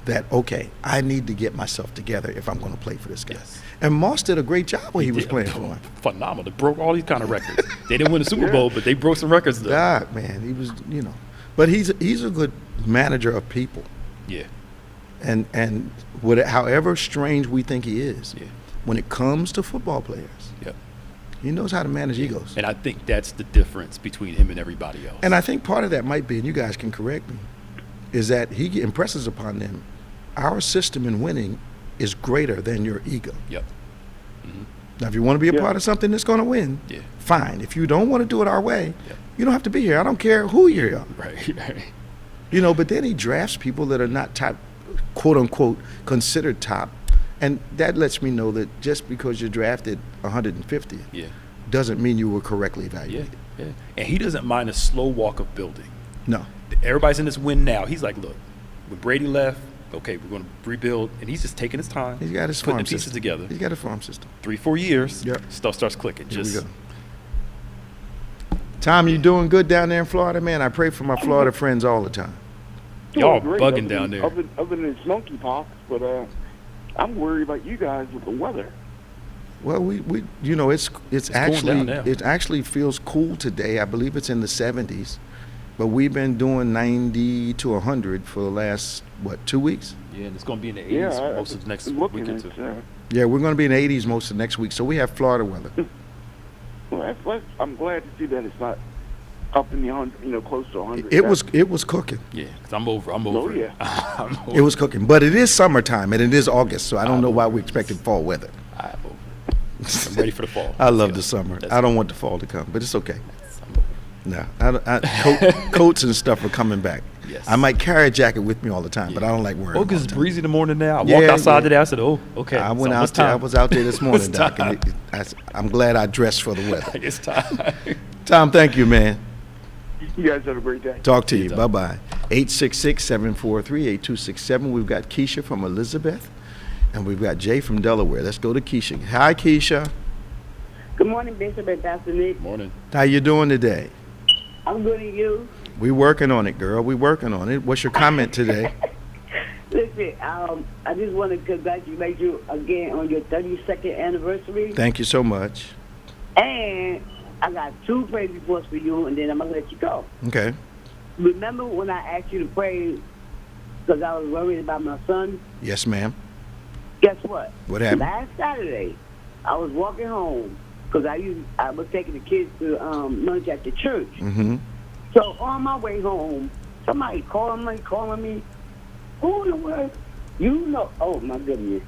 that, okay, I need to get myself together if I'm going to play for this guy. Yes. And Moss did a great job when he was playing for him. Phenomenal. They broke all these kind of records. They didn't win the Super Bowl, but they broke some records though. God, man, he was, but he's a good manager of people. Yeah. And however strange we think he is, when it comes to football players, he knows how to manage egos. And I think that's the difference between him and everybody else. And I think part of that might be, and you guys can correct me, is that he impresses upon them, our system in winning is greater than your ego. Yep. Mm-hmm. Now, if you want to be a part of something that's going to win, fine. If you don't want to do it our way, you don't have to be here. I don't care who you are. Right. But then he drafts people that are not top, quote unquote, considered top. And that lets me know that just because you're drafted 150th doesn't mean you were correctly evaluated. Yeah. And he doesn't mind a slow walk of building. No. Everybody's in this win now. He's like, look, when Brady left, okay, we're going to rebuild. And he's just taking his time. He's got his putting farm the pieces system together. He's got a farm system. 3-4 years, stuff starts clicking. Here we go. Tom, you doing good down there in Florida, man? I pray for my Florida friends all the time. Y'all bugging down there. Other than monkeypox, but I'm worried about you guys with the weather. Well, we it's actually it actually feels cool today. I believe it's in the 70s, but we've been doing 90 to 100 for the last 2 weeks. Yeah, and it's going to be in the 80s most of the next week or two. Yeah, we're going to be in the 80s most of the next week, so we have Florida weather. Well, I'm glad to see that it's not up in the 100, close to 100. It was cooking. Yeah, because I'm over. Oh, yeah. I'm over. It was cooking, but it is summertime and it is August, so I don't know why we expected fall weather. I'm over. I'm ready for the fall. I love the summer. I don't want the fall to come, but it's okay. No, coats and stuff are coming back. Yes. I might carry a jacket with me all the time, but I don't like wearing it. Oh, because it's breezy in the morning now. I walked outside today. I said, oh, okay. I went out there. I was out there this morning, Doc, and I'm glad I dressed for the weather. It's time. Tom, thank you, man. You guys have a great day. Talk to you. Bye-bye. 866-743-8267. We've got Keisha from Elizabeth, and we've got Jay from Delaware. Let's go to Keisha. Hi, Keisha. Good morning, Bishop and Pastor Nick. Morning. How you doing today? I'm good, and you? We working on it, girl. We working on it. What's your comment today? Listen, I just want to congratulate you again on your 32nd anniversary. Thank you so much. And I got 2 praise reports for you, and then I'm going to let you go. Okay. Remember when I asked you to pray because I was worried about my son? Yes, ma'am. Guess what? What happened? Last Saturday, I was walking home because I was taking the kids to lunch at the church. Mm-hmm. So on my way home, somebody calling me. Who in the world? Oh my goodness.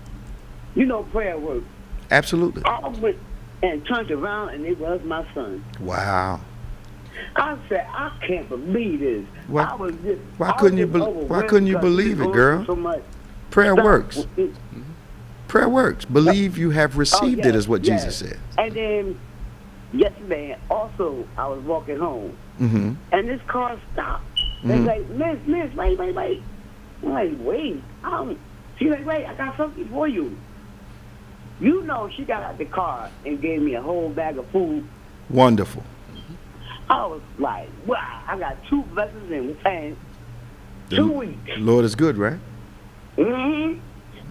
Prayer works. Absolutely. I went and turned around, and it was my son. Wow. I said, I can't believe this. Why couldn't you believe it, girl? So much. Prayer works. Prayer works. Believe you have received it, is what Jesus said. And then yesterday, also, I was walking home, mm-hmm. and this car stopped. Mm-hmm. They're like, Miss, wait. I'm like, wait. She's like, wait, I got something for you. She got out the car and gave me a whole bag of food. Wonderful. I was like, wow, I got 2 blessings in 2 weeks. Lord is good, right? Mm-hmm.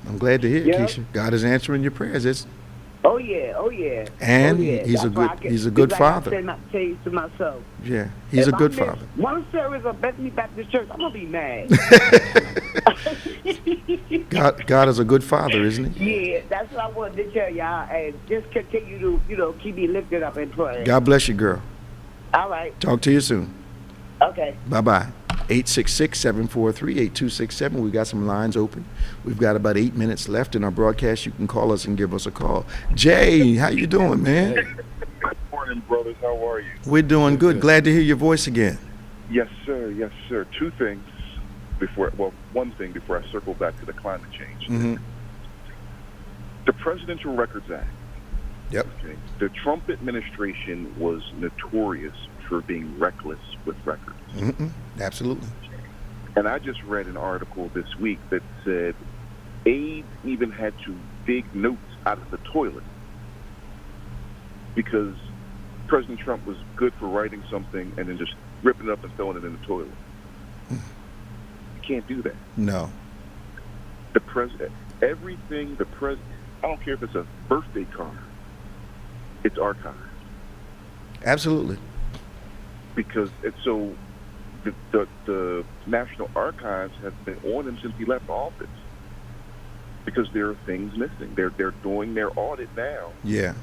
I'm glad to hear it, Keisha. God is answering your prayers. Oh yeah. And he's a good father. I say to myself. Yeah, he's a good father. One service of Bethany Baptist Church, I'm gonna be mad. God is a good father, isn't he? Yeah, that's what I wanted to tell y'all, and just continue to keep me lifted up in prayer. God bless you, girl. All right. Talk to you soon. Okay. Bye-bye. 866-743-8267. We've got some lines open. We've got about 8 minutes left in our broadcast. You can call us and give us a call. Jay, how you doing, man? Good morning, brothers. How are you? We're doing good. Glad to hear your voice again. Yes, sir. 2 things one thing before I circle back to the climate change. Mm-hmm. The Presidential Records Act. Yep. Okay. The Trump administration was notorious for being reckless with records. Mm-hmm. Absolutely. And I just read an article this week that said aides even had to dig notes out of the toilet because President Trump was good for writing something and then just ripping it up and throwing it in the toilet. You can't do that. No. The president, everything the president, I don't care if it's a birthday card, it's archived. Absolutely. Because so the National Archives have been on him since he left office. Because there are things missing. They're doing their audit now. Yeah.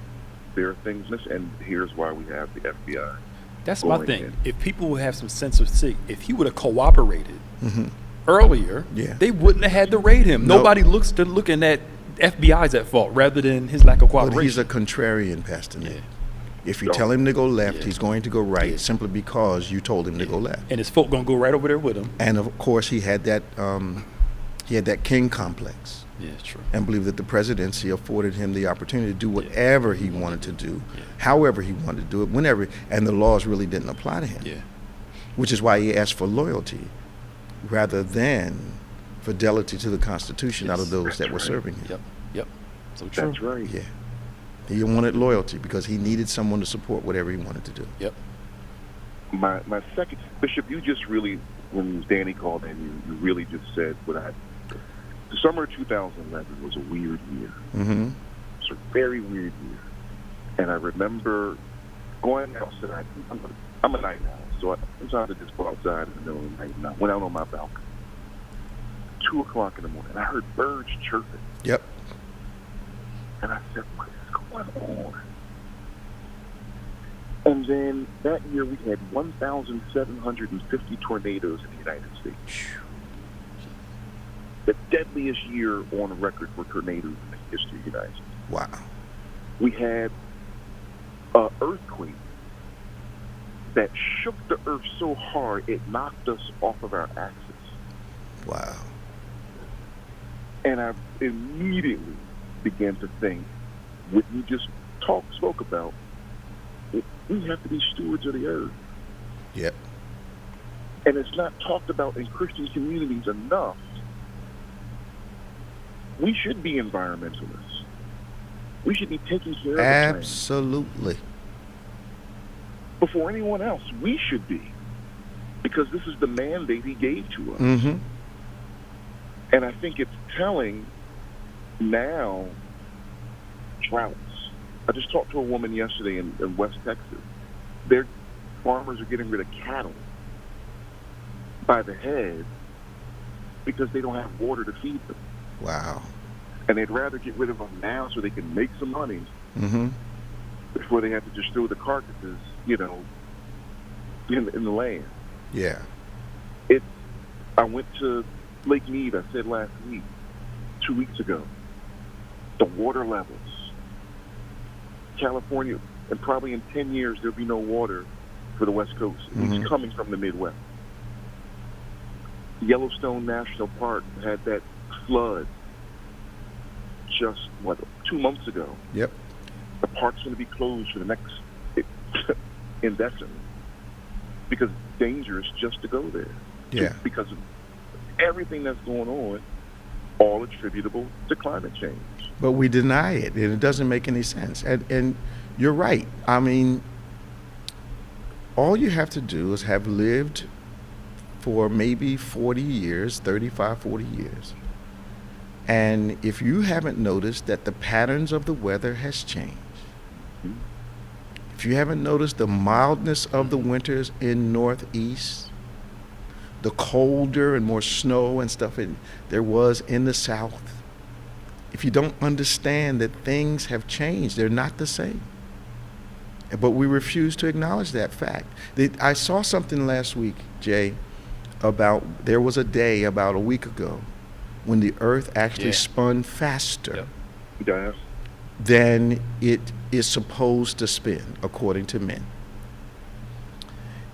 There are things missing, and here's why we have the FBI. That's my thing. If people would have some sense of sick, if he would have cooperated earlier, they wouldn't have had to raid him. Nope. Nobody looking at FBI's at fault rather than his lack of cooperation. But he's a contrarian, Pastor Nick. If you tell him to go left, he's going to go right simply because you told him to go left. And his folk gonna go right over there with him. And of course, he had that king complex. Yeah, it's true. And believed that the presidency afforded him the opportunity to do whatever he wanted to do, however he wanted to do it, whenever, and the laws really didn't apply to him. Yeah. Which is why he asked for loyalty rather than fidelity to the Constitution out of those that were serving him. Yep. So true. That's right. Yeah. He wanted loyalty because he needed someone to support whatever he wanted to do. Yep. My second, Bishop, you just really, when Danny called in, you really just said what the summer of 2011 was a weird year. Mm-hmm. It's a very weird year. And I remember going outside. I'm a night owl, so I sometimes I just go outside in the middle of the night. And I went out on my balcony. 2 o'clock in the morning, and I heard birds chirping. Yep. And I said, what is going on? And then that year we had 1,750 tornadoes in the United States. The deadliest year on record for tornadoes in the history of the United States. Wow. We had an earthquake that shook the earth so hard it knocked us off of our axis. Wow. And I immediately began to think, what you just spoke about, we have to be stewards of the earth. Yep. And it's not talked about in Christian communities enough. We should be environmentalists. We should be taking care of the planet. Absolutely. Before anyone else, we should be. Because this is the mandate he gave to us. Mm-hmm. And I think it's telling now, droughts. I just talked to a woman yesterday in West Texas. Their farmers are getting rid of cattle by the head because they don't have water to feed them. Wow. And they'd rather get rid of them now so they can make some money before they have to just throw the carcasses, in the land. Yeah. I went to Lake Mead, I said last week, 2 weeks ago. The water levels. California, and probably in 10 years, there'll be no water for the West Coast. It's coming from the Midwest. Yellowstone National Park had that flood just, 2 months ago. Yep. The park's going to be closed for the next indefinitely because it's dangerous just to go there. Yeah. Because of everything that's going on, all attributable to climate change. But we deny it, and it doesn't make any sense. And you're right. I mean, all you have to do is have lived for maybe 40 years, 35, 40 years. And if you haven't noticed that the patterns of the weather has changed, if you haven't noticed the mildness of the winters in Northeast, the colder and more snow and stuff there was in the South, if you don't understand that things have changed, they're not the same. But we refuse to acknowledge that fact. I saw something last week, Jay, there was a day about a week ago when the earth actually spun faster than it is supposed to spin, according to men.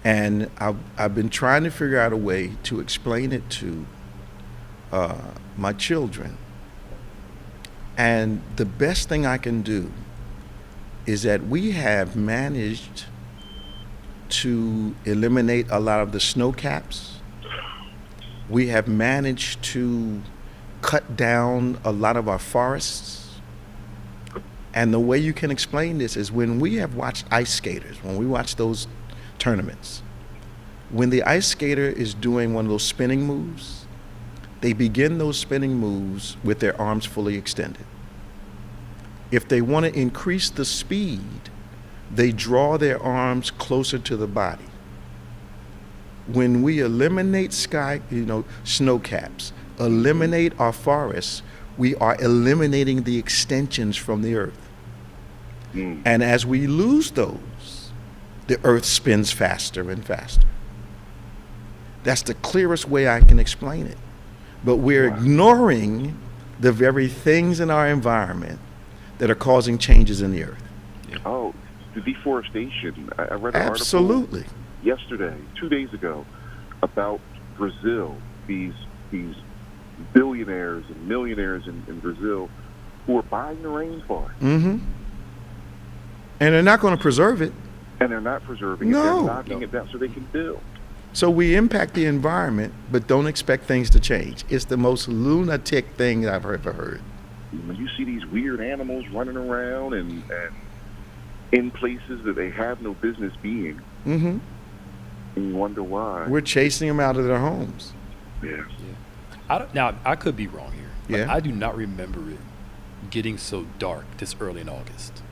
And I've been trying to figure out a way to explain it to my children. And the best thing I can do is that we have managed to eliminate a lot of the snow caps. We have managed to cut down a lot of our forests. And the way you can explain this is when we have watched ice skaters, when we watch those tournaments, when the ice skater is doing one of those spinning moves, they begin those spinning moves with their arms fully extended. If they want to increase the speed, they draw their arms closer to the body. When we eliminate snow caps, eliminate our forests, we are eliminating the extensions from the earth. And as we lose those, the earth spins faster and faster. That's the clearest way I can explain it. But we're ignoring the very things in our environment that are causing changes in the earth. Oh, the deforestation. I read an Absolutely. article yesterday, 2 days ago, about Brazil, these billionaires and millionaires in Brazil who are buying the rainforest. Mm-hmm. And they're not going to preserve it. And they're not preserving it. No. They're knocking it down so they can build. So we impact the environment, but don't expect things to change. It's the most lunatic thing I've ever heard. When you see these weird animals running around and in places that they have no business being, Mm-hmm. and you wonder why. We're chasing them out of their homes. Yeah. Now, I could be wrong here, but Yeah. I do not remember it getting so dark this early in August.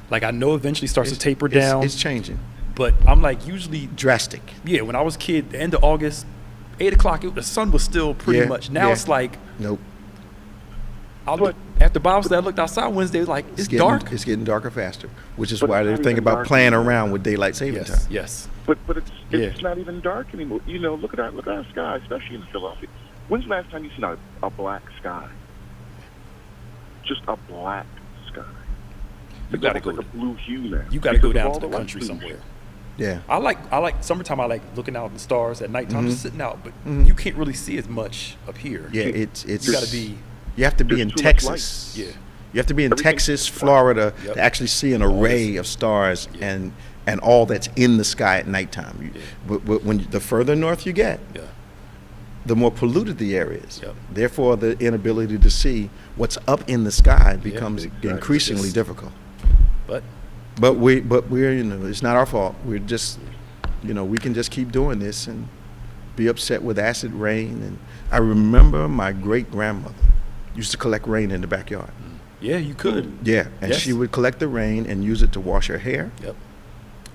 Like, I know eventually it starts to taper down. It's changing. But I'm like, usually, Drastic. yeah, when I was a kid, the end of August, 8 o'clock, the sun was still pretty much. Now it's like, Nope. after Bible study, I looked outside Wednesday, like, it's dark. It's getting darker faster, which is But why it's they're not thinking even about dark playing anymore. around with daylight saving time. Yes. But it's not even dark anymore. You know, look at our sky, especially in Philadelphia. When's the last time you seen a black sky? Just a black sky. You gotta It's go. like a blue hue now. You got to go because of down all to the light country pollution. somewhere. Yeah. I like summertime. I like looking out at the stars at nighttime, Mhm. just sitting out. But Mhm. you can't really see as much up here. Yeah, it's You got to be. you have to be There's in too much Texas. light. Yeah. You have to be in Everything- Texas, Florida Yep. to actually see an array of stars and all that's in the sky at nighttime. But when the further north you get, Yeah. the more polluted the area is. Yep. Therefore, the inability to see what's up in the sky becomes exactly. increasingly Just- difficult. But We're it's not our fault. We're just, we can just keep doing this and be upset with acid rain. And I remember my great grandmother used to collect rain in the backyard. yeah, you could. Yeah, and Yes. she would collect the rain and use it to wash her hair. Yep.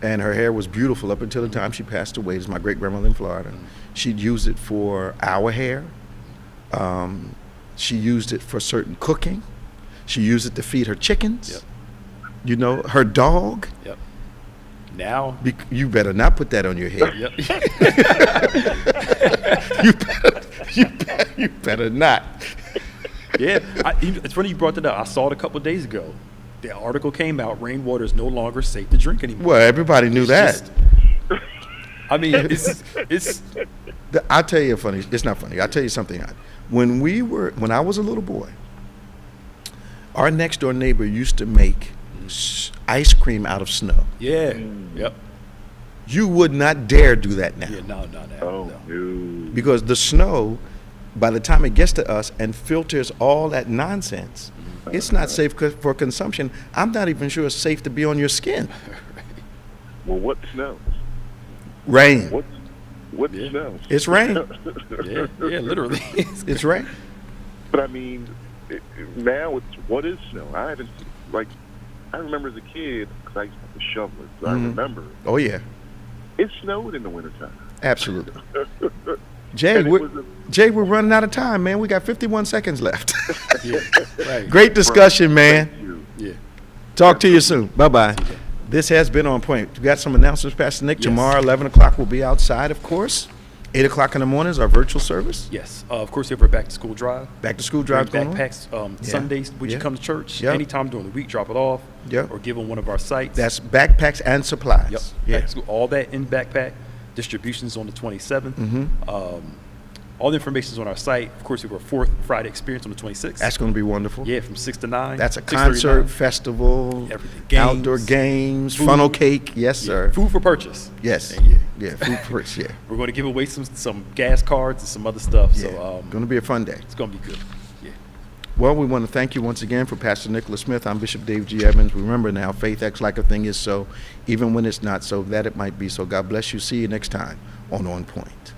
And her hair was beautiful up until the time she passed away. This is my great grandmother in Florida. She'd use it for our hair. She used it for certain cooking. She used it to feed her chickens. Yep. Her dog. Yep. Now. You better not put that on your head. Yep. You better not. Yeah. It's funny you brought that up. I saw it a couple of days ago. The article came out. Rainwater is no longer safe to drink anymore. Well, everybody knew that. I mean, it's. I'll tell you it's not funny. I'll tell you something. When I was a little boy, our next door neighbor used to make ice cream out of snow. Yeah. Yep. You would not dare do that now. Yeah. No. Oh, no. Because the snow, by the time it gets to us and filters all that nonsense, it's not safe for consumption. I'm not even sure it's safe to be on your skin. Well, what snows? Rain. What snows? It's rain. Yeah. Literally. It's rain. But I mean, now what is snow? I remember as a kid, because I used to have to shovel it, so I remember. Oh, yeah. It snowed in the wintertime. Absolutely. Jay, we're running out of time, man. We got 51 seconds left. Yeah. Right. Great discussion, man. Thank you. Yeah. Talk to you soon. Bye-bye. This has been On Point. We got some announcements, Pastor Nick. Yes. Tomorrow, 11 o'clock, we'll be outside, of course. 8 o'clock in the morning is our virtual service. Yes. Of course, we have our back to school drive. Back to school drive Bring going on. backpacks Sundays. Would you come to church? Yep. Anytime during the week, drop it off. Yep. Or give them one of our sites. That's backpacks and supplies. Yep. Yeah. Back to school, all that in backpack. Distributions on the 27th. Mm-hmm. All the information is on our site. Of course, we have our fourth Friday experience on the 26th. That's going to be wonderful. Yeah, from 6 to 9. That's a 6:39. concert, festival, Everything. Games, outdoor games, food. funnel cake. Yes, Yeah. sir. Food for purchase. Yes. Yeah. Yeah, food for purchase, yeah. We're going to give away some gas cards and some other stuff. Yeah. So Going to be a fun day. it's going to be good. Yeah. Well, we want to thank you once again for Pastor Nicholas Smith. I'm Bishop Dave G. Evans. Remember now, faith acts like a thing is so, even when it's not so, that it might be so. God bless you. See you next time on Point.